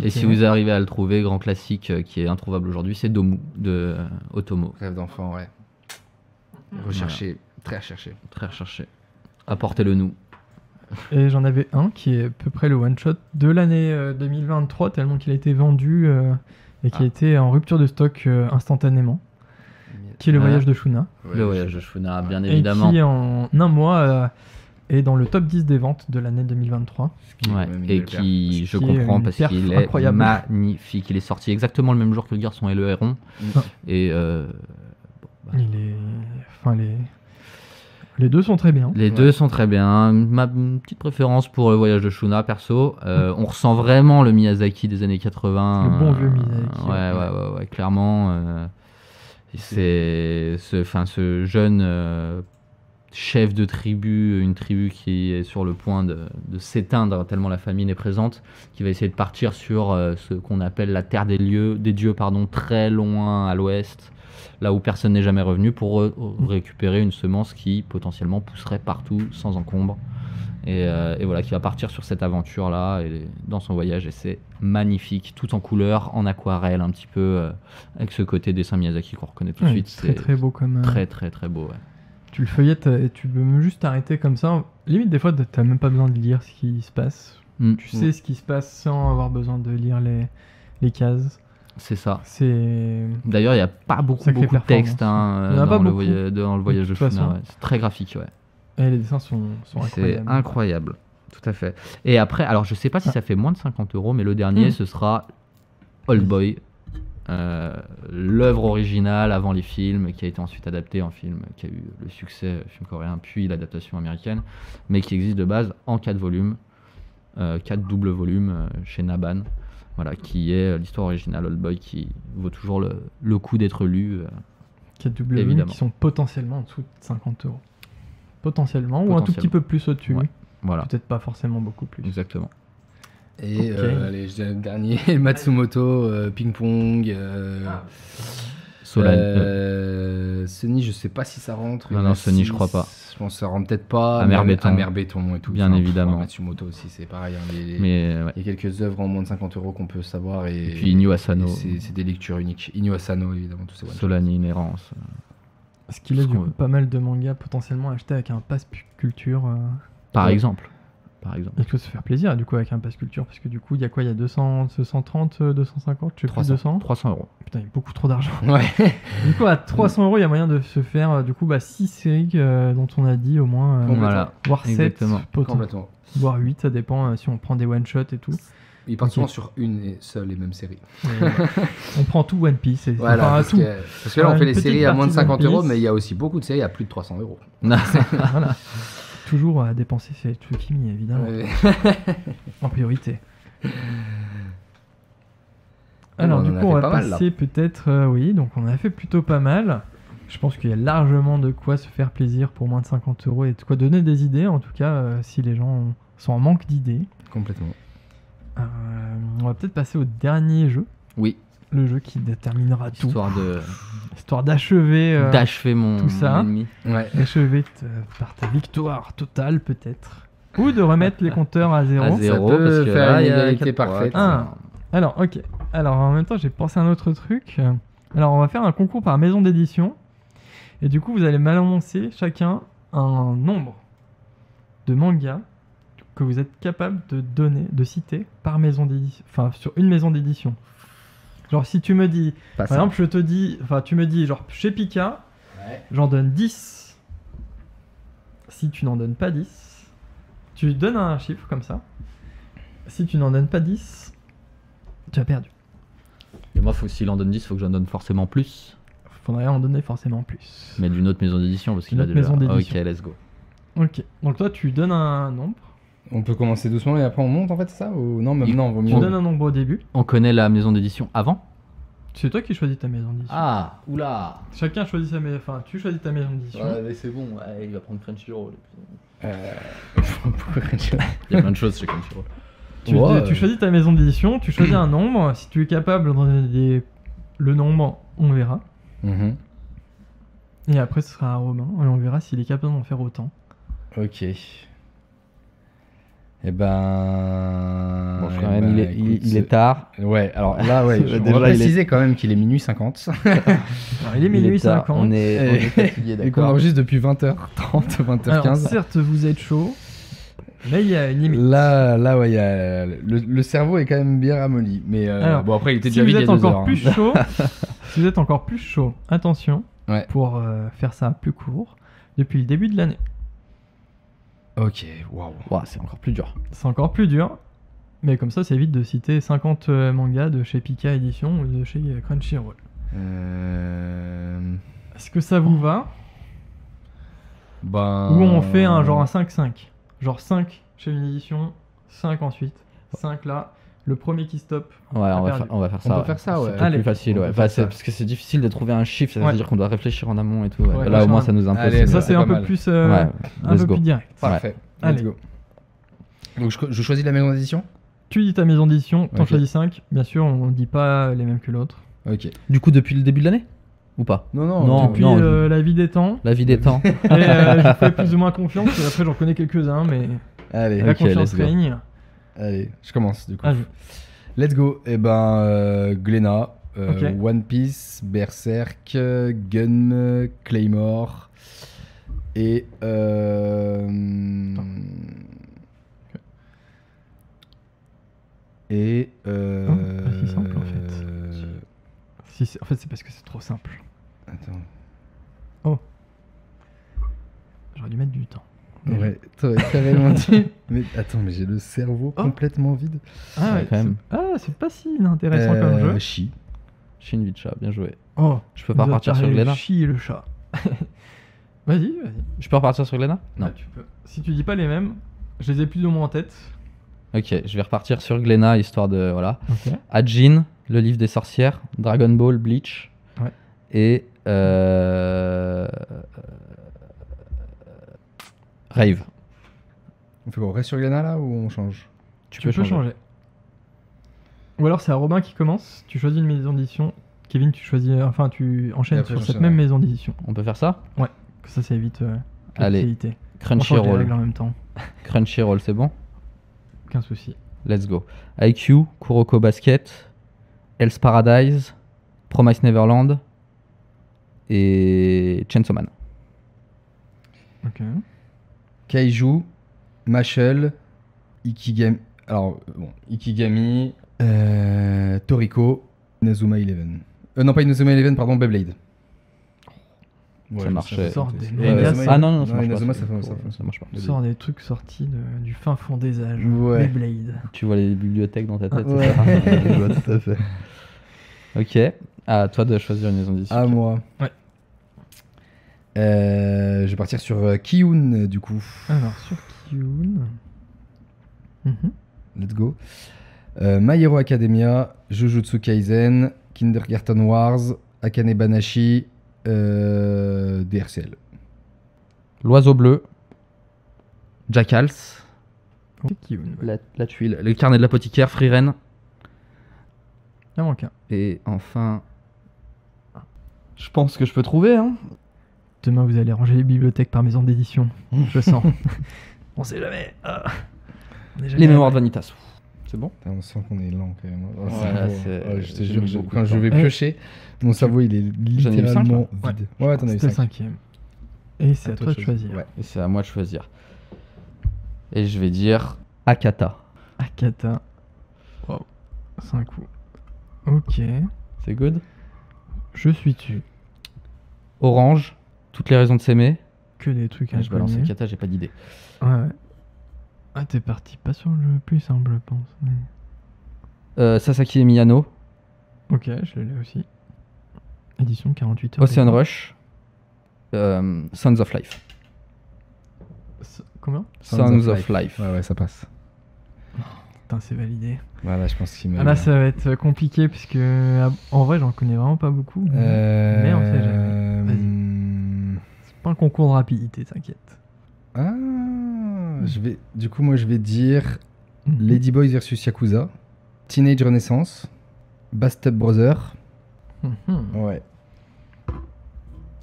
Et si vous arrivez à le trouver, grand classique qui est introuvable aujourd'hui, c'est Domu de Otomo. Rêve d'enfant, ouais. Recherché, très recherché. Très recherché. Apportez-le nous. Et j'en avais un qui est à peu près le one shot de l'année 2023, tellement qu'il a été vendu et qui a été en rupture de stock instantanément, qui est le voyage de Shuna. Le voyage de Shuna, bien évidemment. Et qui en un mois est dans le top 10 des ventes de l'année 2023. Et qui, je comprends, parce qu'il est magnifique. Il est sorti exactement le même jour que Le Garçon et le Héron. Et les 2 sont très bien. Les 2 sont très bien. Ma petite préférence pour le voyage de Shuna, perso. On ressent vraiment le Miyazaki des années 80. Le bon vieux Miyazaki. Ouais, clairement. C'est ce jeune chef de tribu, une tribu qui est sur le point de s'éteindre tellement la famine est présente, qui va essayer de partir sur ce qu'on appelle la terre des dieux, très loin à l'ouest, là où personne n'est jamais revenu, pour récupérer une semence qui potentiellement pousserait partout sans encombre. Et voilà, qui va partir sur cette aventure-là dans son voyage, et c'est magnifique, tout en couleur, en aquarelle, un petit peu, avec ce côté dessin Miyazaki qu'on reconnaît tout de suite. C'est très beau comme... Très très très beau, ouais. Tu le feuillettes et tu peux juste t'arrêter comme ça. Limite, des fois, t'as même pas besoin de lire ce qui se passe. Tu sais ce qui se passe sans avoir besoin de lire les cases. C'est ça. C'est... D'ailleurs, il n'y a pas beaucoup de texte dans le voyage de Shuna. Ouais. C'est très graphique, ouais. Et les dessins sont incroyables. C'est incroyable, tout à fait. Et après, alors je sais pas si ça fait moins de 50 €, mais le dernier, ce sera Old Boy. L'œuvre originale avant les films, qui a été ensuite adaptée en film, qui a eu le succès film coréen, puis l'adaptation américaine, mais qui existe de base en 4 volumes, 4 doubles volumes chez Naban, voilà, qui est l'histoire originale Old Boy, qui vaut toujours le coup d'être lu. 4 doubles volumes qui sont potentiellement en dessous de 50 €. Potentiellement, ou un tout petit peu plus au-dessus. Ouais, voilà. Peut-être pas forcément beaucoup plus. Exactement. Et allez, je dis le dernier, Matsumoto, Ping Pong, Sony, je sais pas si ça rentre. Non, Sony, je crois pas. Je pense que ça rentre peut-être pas. Amer Béton et tout. Bien évidemment. Matsumoto aussi, c'est pareil. Mais, il y a quelques œuvres en moins de 50 € qu'on peut savoir. Et puis Inyo Asano. C'est des lectures uniques. Inyo Asano, évidemment. Tout ça, Solani, Inhérence. Est-ce qu'il a du coup pas mal de mangas potentiellement achetés avec un pass culture Par exemple. Il faut se faire plaisir du coup avec un pass culture, parce que du coup il y a quoi, il y a 200, 230, 250, je sais 300, plus, 200 300 €. Putain, il y a beaucoup trop d'argent. Ouais. Du coup à 300 € il y a moyen de se faire du coup 6 séries dont on a dit au moins, voilà, voire 7, complètement. Voire 8, ça dépend si on prend des one shots et tout. Ils partent souvent sur une et seule et même série. On prend tout One Piece. Voilà, parce que là on fait les séries à moins de 50 €, mais il y a aussi beaucoup de séries à plus de 300 €. Voilà. Toujours à dépenser, c'est Tsukimi évidemment. Ouais. En priorité. Alors du coup on va passer peut-être, oui, donc on a fait plutôt pas mal. Je pense qu'il y a largement de quoi se faire plaisir pour moins de 50 € et de quoi donner des idées, en tout cas si les gens sont en manque d'idées. Complètement. On va peut-être passer au dernier jeu. Oui. Le jeu qui déterminera tout. Histoire d'achever tout ça. Ennemi. Ouais. D'achever par ta victoire totale peut-être. Ou de remettre les compteurs à zéro. À zéro, ça peut faire une égalité parfaite. Alors, ok. Alors, en même temps, j'ai pensé à un autre truc. Alors, on va faire un concours par maison d'édition. Et du coup, vous allez m'annoncer chacun un nombre de mangas que vous êtes capable de donner, de citer par maison d'édition. Enfin, sur une maison d'édition. Genre si tu me dis, Pas par exemple, tu me dis, genre chez Pika, j'en donne 10. Si tu n'en donnes pas 10, tu donnes un chiffre comme ça. Si tu n'en donnes pas 10, tu as perdu. Et moi, s'il en donne 10, faut que j'en donne forcément plus. Faudrait en donner forcément plus. Mais d'une autre maison d'édition, parce qu'il a Une déjà. autre maison d'édition. Ok, let's go. Ok, donc toi tu donnes un nombre. On peut commencer doucement et après on monte en fait, c'est ça ou non, même non, vaut mieux. Tu donnes un nombre au début. On connaît la maison d'édition avant? C'est toi qui choisis ta maison d'édition. Ah, oula. Chacun choisit sa maison. Enfin, tu choisis ta maison d'édition. mais c'est bon, il va prendre Crunchyroll. Pourquoi Il y a plein de choses chez Crunchyroll. Tu choisis ta maison d'édition, tu choisis un nombre. Si tu es capable de donner le nombre, on verra. Et après, ce sera à Robin et on verra s'il est capable d'en faire autant. Ok. Eh ben. Bon, quand même, il est tard. Ouais, alors là, ouais, on Déjà, va préciser quand même qu'il est minuit 50. Alors, il est minuit tard. 50. On est fatigué, Et qu'on d'accord. enregistre depuis 20h30, 20h15. Alors, certes, vous êtes chaud, mais il y a une limite. Là, ouais, il y a le cerveau est quand même bien ramolli. Mais Alors, bon, après, il était Si déjà vous vide il y êtes a 2 encore heures. plus chaud, si vous êtes encore plus chaud, attention, Ouais. pour faire ça plus court, depuis le début de l'année. Ok, waouh. Ouah, c'est encore plus dur. C'est encore plus dur, mais comme ça évite de citer 50 mangas de chez Pika Édition ou de chez Crunchyroll. Est-ce que ça vous va? Ben. Ou on fait un 5-5. Genre 5 chez une édition, 5 ensuite, 5 là. Le premier qui stoppe. Ouais, on va perdu. faire ça. On peut faire ça, ouais. C'est Allez. plus facile, On ouais. peut faire ça. Parce que c'est difficile de trouver un chiffre, ça veut Ouais. dire qu'on doit réfléchir en amont et tout. ouais. Ouais, Là, au moins, machin. ça nous impose. Allez, Ça c'est c'est un pas peu mal. plus, Ouais, un let's peu go. plus direct. Parfait. Allez. Let's go. Donc, je choisis la maison d'édition. Tu dis ta maison d'édition, t'en Ok. choisis 5. Bien sûr, on dit pas les mêmes que l'autre. Ok. Du coup, depuis le début de l'année? Ou pas? Non, Non. Depuis la vie des temps. La vie des temps. Et je fais plus ou moins confiance. Et après, j'en connais quelques-uns, mais Allez, la Ok, confiance let's go. règne. allez, je commence du coup. Allez. Let's go. Eh ben, Glénat, Ok. One Piece, Berserk, Gun, Claymore et. Et. pas si simple, en fait. En fait, c'est parce que c'est trop simple. Attends. J'aurais dû mettre du temps. Ouais, t'aurais carrément dit. Mais attends, mais j'ai le cerveau Oh. complètement vide. Ah, Ouais, quand même. c'est pas si inintéressant comme jeu. Chi. Shinvicha, bien joué. Oh, Je peux pas vous repartir sur avez Glénat? le chi et le chat. Vas-y. Je peux repartir sur Glénat? Non. Ah, tu peux. Si tu dis pas les mêmes, je les ai plus ou moins en tête. Ok, je vais repartir sur Glénat, histoire de. Voilà. Ok. Ajin, le livre des sorcières, Dragon Ball, Bleach. Ouais. Et. Rave. On fait quoi? On reste sur Glénat là ou on change? Tu peux changer. Ou alors c'est à Robin qui commence. Tu choisis une maison d'édition. Kevin, tu enchaînes Et après, sur cette j'enchaîne, même ouais. maison d'édition. On peut faire ça? Que ça évite Allez. l'activité. On change les règles Crunchyroll. en même temps. Crunchyroll, c'est bon? Aucun souci. Let's go. IQ, Kuroko Basket, Hell's Paradise, Promise Neverland et Chainsaw Man. Ok. Kaiju, Mashal, Ikigami. Alors, bon, Ikigami, Toriko, Inazuma Eleven. Non, pas Inazuma Eleven, pardon, Beyblade. Ça marchait. Sort des Ouais, méga- Inazuma- Ah non, ça marche Inazuma, pas. ça fait- Ça marche pas. On sort des trucs sortis du fin fond des âges. Ouais. Beyblade. Tu vois les bibliothèques dans ta tête, Ouais, c'est ça? je vois tout à fait. Ok. À toi de choisir une maison d'édition. À moi. Ouais. Je vais partir sur Kiyun, du coup. Alors, sur Kyun. Mhm. Let's go. My Hero Academia, Jujutsu Kaisen, Kindergarten Wars, Akane Banashi, DRCL. L'oiseau bleu, Jackals, C'est Kyun. la tuile, le carnet de l'apothicaire, Frieren, Il en manque un. et enfin. Je pense que je peux trouver, hein. Demain, vous allez ranger les bibliothèques par maison d'édition. Je sens. On sait jamais. On est jamais Les mémoires à- de Vanitas. C'est bon? Putain, on sent qu'on est lent quand même. Ouais, Je te j'ai jure, mis beaucoup quand de je temps. vais piocher, mon cerveau il est J'en ai eu cinq, littéralement là. vide. Ouais, t'en as eu C'était le 5. cinquième. Et c'est à toi de choisir. Ouais. Et c'est à moi de choisir. Et je vais dire Akata. Akata. Wow. 5 coups. Ok, C'est good. je suis dessus. Orange, toutes les raisons de s'aimer. Que des trucs Je balance inconnus. Kata, j'ai pas d'idée. Ouais. Ah, t'es parti pas sur le plus simple, je pense. Mais... Sasaki et Miyano. Ok, je l'ai aussi. Édition 48 heures. Ocean Rush. Sons of Life. Combien? Sons of Life. Ouais, ça passe. Putain, c'est validé. Voilà, je pense qu'il me. Ah, là, ça va être compliqué, puisque en vrai, j'en connais vraiment pas beaucoup. Mais on sait jamais. Vas-y. C'est pas un concours de rapidité, t'inquiète. Ah, du coup, moi, je vais dire Ladyboys versus Yakuza, Teenage Renaissance, Bastard Brother. Mhm. Ouais,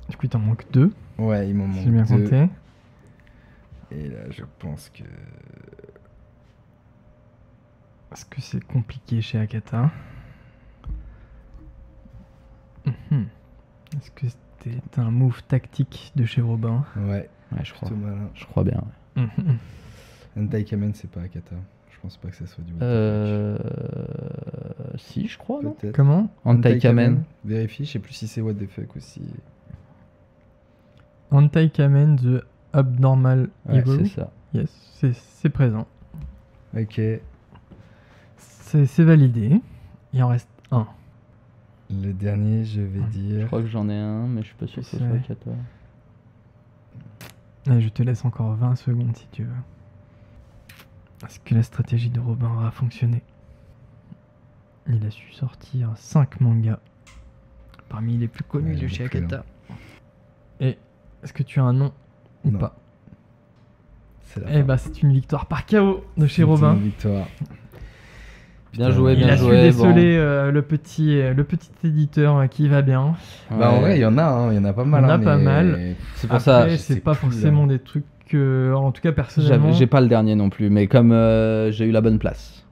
Du coup, il t'en manque 2, ouais, il m'en si manque j'ai bien 2. compté. Et là, je pense que. Est-ce que c'est compliqué chez Akata? Mhm. Est-ce que c'était un move tactique de chez Robin? Ouais, Ouais, je crois. plutôt malin. Je crois bien. Ouais. Mhm. Hentai Kamen, c'est pas Akata. Je pense pas que ça soit du Si, je crois, non? Peut-être. Comment? Hentai Kamen. Vérifie, je sais plus si c'est What the fuck aussi. Hentai Kamen, The Abnormal Ouais, Evil. c'est ça. Yes, c'est présent. Ok. C'est validé. Il en reste un. Le dernier, je vais Je dire. crois que j'en ai un, mais je suis pas sûr que ce C'est- soit Kata. Et je te laisse encore 20 secondes si tu veux. Est-ce que la stratégie de Robin aura fonctionné? Il a su sortir 5 mangas parmi les plus connus Ouais, de j'en chez peux plus, Akata. Et est-ce que tu as un nom ou Non. pas? C'est la Eh fin. bah, c'est une victoire par KO de chez C'est Robin. une victoire. Bien Putain, joué, Il bien a su joué. déceler le petit éditeur qui va bien. Bah, en vrai, il y en a, hein, il y en a pas mal. Il y en a hein, pas mais- mal. C'est pour ça. Après, je c'est sais pas plus, forcément là. des trucs que, en tout cas personnellement. J'ai pas le dernier non plus, mais comme j'ai eu la bonne place,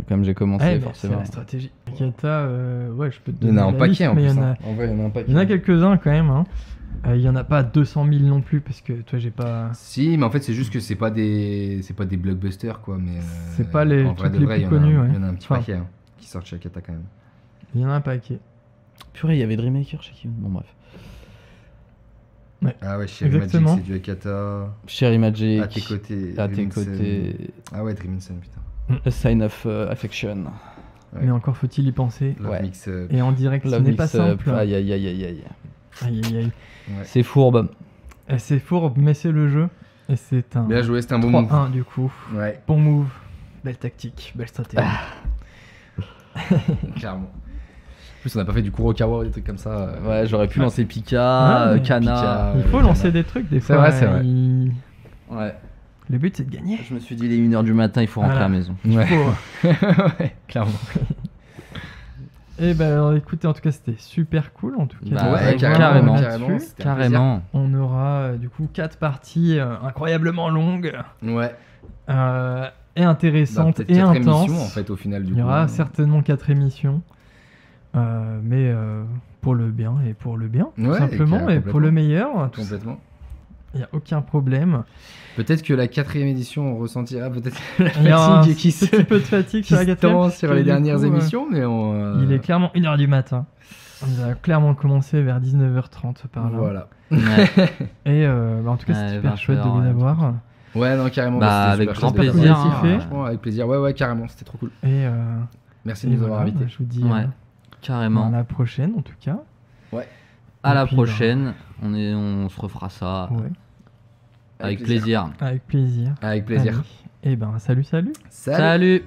comme j'ai commencé, Ouais, mais c'est forcément. la stratégie. Akata, ouais, je peux te Il y en donner a un la paquet liste, en mais plus. il y en a, hein. En vrai, il y en a un paquet. il y en a quelques-uns quand même. Hein. Il y en a pas 200 000 non plus parce que toi j'ai pas. Si, mais en fait, c'est juste que c'est pas des blockbusters quoi. Mais C'est pas les en vrai trucs de les vrai, plus il y en a connus, un- ouais. Il y en a un petit Enfin. paquet hein, qui sortent chez Akata quand même. Il y en a un paquet. Purée, il y avait Dreammaker chez qui? Bon, bref. Ah ouais, Cherry Magic, Exactement. c'est du Akata. Cherry Magic. À tes côtés. À tes Dream Sun. côtés. Ah ouais, Dream Sun, putain. A Sign of Affection. Ouais. Mais encore faut-il y penser. Love Ouais. Mix Up. Et en direct, ce Love n'est Mix pas Up. simple. Aïe, aïe, aïe, aïe, aïe. Aïe, aïe, aïe. Ouais. C'est fourbe. Et c'est fourbe, mais c'est le jeu. Et c'est un Bien joué, c'était un bon move. 3-1 du coup. Ouais, Bon move. Belle tactique, belle stratégie. clairement. En plus, on n'a pas fait du Kurokawa ou des trucs comme ça. Ouais, j'aurais pu lancer Pika, Ouais, mais Kana. Pika, Il faut ouais, lancer Kana. des trucs des C'est fois. vrai, c'est vrai. Ouais. Le but c'est de gagner. Je me suis dit, il est 1h du matin, il faut rentrer Voilà. à la maison. Ouais. Faut- Ouais, clairement. Eh ben alors, écoutez, en tout cas c'était super cool en tout cas. Bah, de ouais, revoir carrément. là-dessus. C'était un Carrément. On aura du coup 4 parties incroyablement longues plaisir. Ouais. et intéressantes Peut-être et 4 intenses. émissions en fait au final du Il y coup. aura certainement 4 émissions, mais pour le bien et pour le bien, tout Ouais, simplement, et pour complètement. le meilleur. Complètement. Il n'y a aucun problème. Peut-être que la 4ème édition on ressentira peut-être la Il y a un fatigue qui se petit peu de fatigue qui sur la se 4ème. tend parce sur que les du dernières coup, émissions, mais on. Il est clairement 1h du matin. On a clairement commencé vers 19h30 par là. Voilà. Ouais. Et en tout cas, c'est Ouais, super 20 chouette de heures, vous ouais, avoir. Ouais, non, carrément. Bah, c'était avec super grand chouette de plaisir. t'avoir. kiffé. Franchement, avec plaisir. Ouais, ouais, carrément. C'était trop cool. Et, Merci de nous avoir invités. Je vous dis Ouais, à carrément. la prochaine en tout cas. À la Et puis, prochaine, on se refera ça Ouais, avec plaisir. avec plaisir. Avec plaisir. Allez. Et ben salut. Salut. Salut.